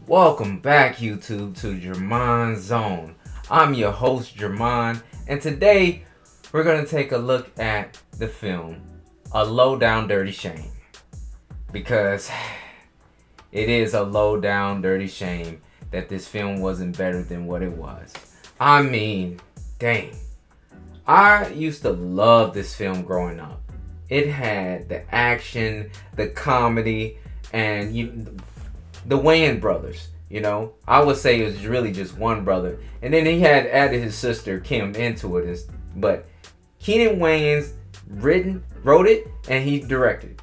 Welcome back, YouTube, to Germ-on Zone. I'm your host, Germ-on, and today we're going to take a look at the film, A Low Down Dirty Shame. Because it is a low down dirty shame that this film wasn't better than what it was. I mean, dang. I used to love this film growing up. It had the action, the comedy, and the Wayans brothers. You know, I would say it was really just one brother, and then he had added his sister Kim into it. But Keenan Wayans wrote it, and he directed,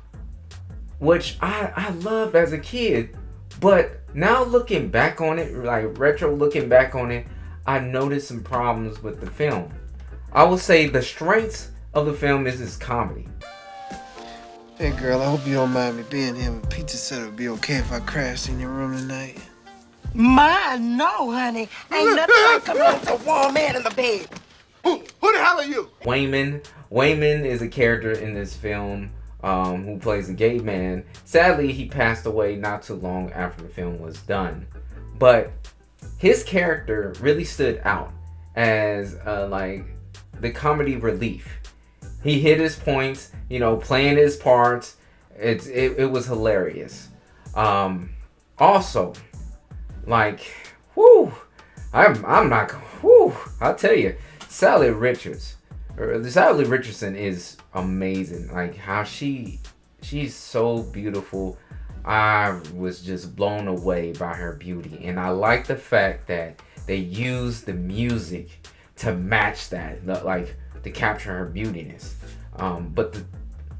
which I loved as a kid. But now looking back on it, like retro looking back on it, I noticed some problems with the film. I would say the strengths of the film is its comedy. Hey girl, I hope you don't mind me being here, but Pizza said it would be okay if I crashed in your room tonight. No, honey. Ain't nothing like coming home to a warm man in the bed. Who the hell are you? Wayman is a character in this film who plays a gay man. Sadly, he passed away not too long after the film was done. But his character really stood out as like the comedy relief. He hit his points, you know, playing his parts. It was hilarious. Also, like, whoo, I'm not, whoo, I'll tell you, Sally Richardson is amazing. Like how she's so beautiful. I was just blown away by her beauty, and I like the fact that they used the music to match that, like to capture her beautiness. But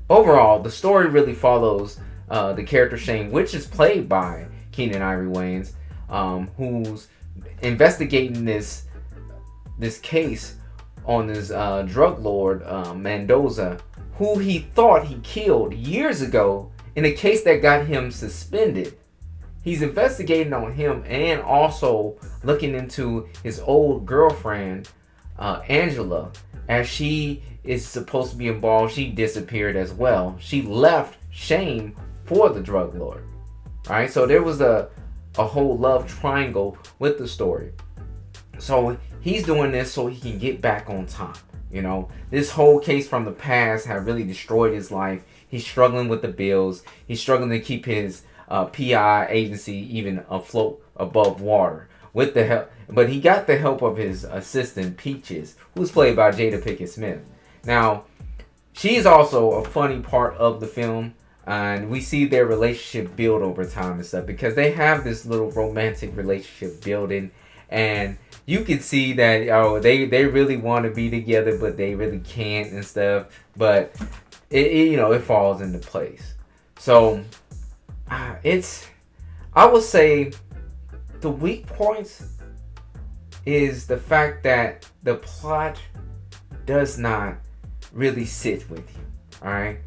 overall, the story really follows the character Shane, which is played by Keenan Ivory Wayans, who's investigating this case on this drug lord Mendoza, who he thought he killed years ago in a case that got him suspended. He's investigating on him and also looking into his old girlfriend, Angela, as she is supposed to be involved. She disappeared as well. She left Shane for the drug lord. Alright, so there was a whole love triangle with the story. So he's doing this so he can get back on top. You know, this whole case from the past had really destroyed his life. He's struggling with the bills. He's struggling to keep his PI agency even afloat above water. With the help, but he got the help of his assistant Peaches, who's played by Jada Pinkett Smith. Now, she's also a funny part of the film, and we see their relationship build over time and stuff, because they have this little romantic relationship building, and you can see that they really want to be together, but they really can't and stuff. But it falls into place. So I would say the weak points is the fact that the plot does not really sit with you. All right.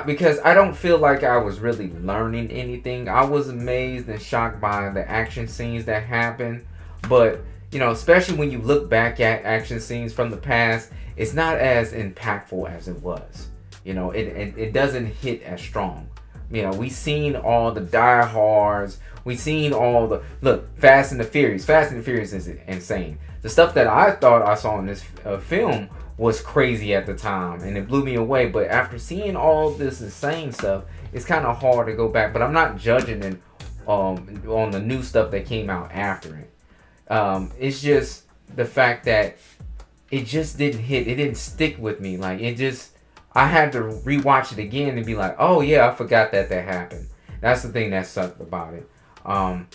Because I don't feel like I was really learning anything. I was amazed and shocked by the action scenes that happened, but especially when you look back at action scenes from the past, it's not as impactful as it was. It doesn't hit as strong. We seen all the diehards. We seen all the Fast and the Furious. Fast and the Furious is insane. The stuff that I thought I saw in this film was crazy at the time, and it blew me away. But after seeing all this insane stuff, it's kind of hard to go back. But I'm not judging it on the new stuff that came out after it. It's just the fact that it just didn't hit. It didn't stick with me. I had to rewatch it again and be like, oh yeah, I forgot that happened. That's the thing that sucked about it. Another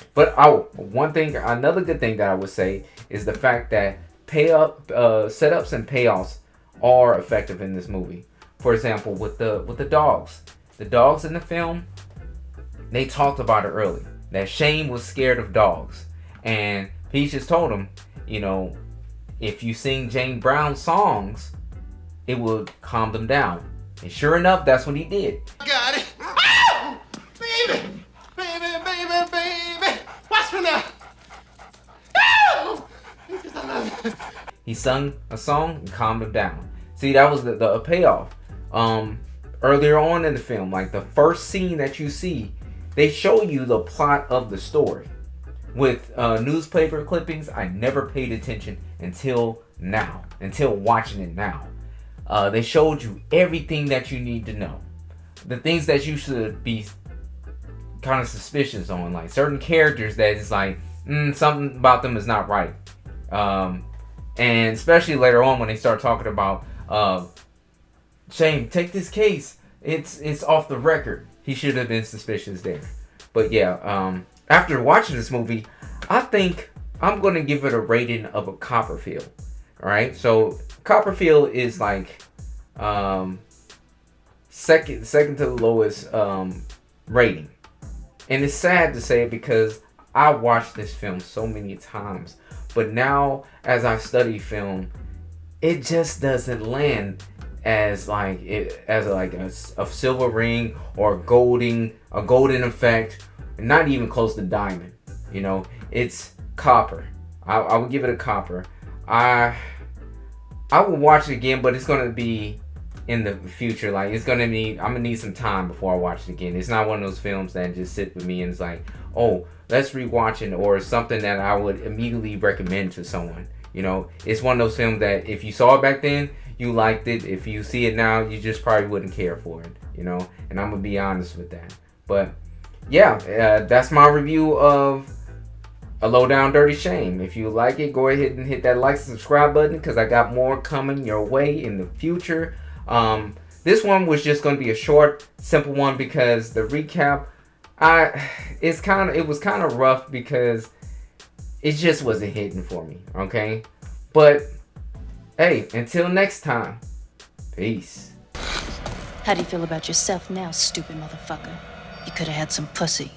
good thing that I would say is the fact that setups and payoffs are effective in this movie. For example, with the dogs in the film, they talked about it early, that Shane was scared of dogs, and Peach just told him, if you sing Jane Brown songs, it will calm them down. And sure enough, that's what he did. Got it. Oh! Baby! Watch me now! Oh! He sung a song and calmed him down. See, that was the payoff. earlier on in the film, like the first scene that you see, they show you the plot of the story with newspaper clippings. I never paid attention until now, until watching it now. They showed you everything that you need to know, the things that you should be kind of suspicious on, like certain characters that is like something about them is not right. And especially later on when they start talking about Shane, take this case, it's off the record. He should have been suspicious there. But yeah, after watching this movie, I think I'm gonna give it a rating of a Copperfield. All right, so Copperfield is like second to the lowest rating, and it's sad to say it because I watched this film so many times, but now as I study film, it just doesn't land as like a silver ring or a golden effect, not even close to diamond. You know, it's copper. I would give it a copper. I will watch it again, but it's gonna be in the future. Like I'm gonna need some time before I watch it again. It's not one of those films that just sit with me and it's like, oh, let's rewatch it, or something that I would immediately recommend to someone. You know, it's one of those films that if you saw it back then, you liked it. If you see it now, you just probably wouldn't care for it. You know, and I'm gonna be honest with that. But yeah, that's my review of A Low Down Dirty Shame. If you like it, go ahead and hit that like and subscribe button because I got more coming your way in the future. This one was just going to be a short, simple one because the recap, it was kind of rough because it just wasn't hitting for me. Okay, but hey, until next time, peace. How do you feel about yourself now, stupid motherfucker? You could have had some pussy.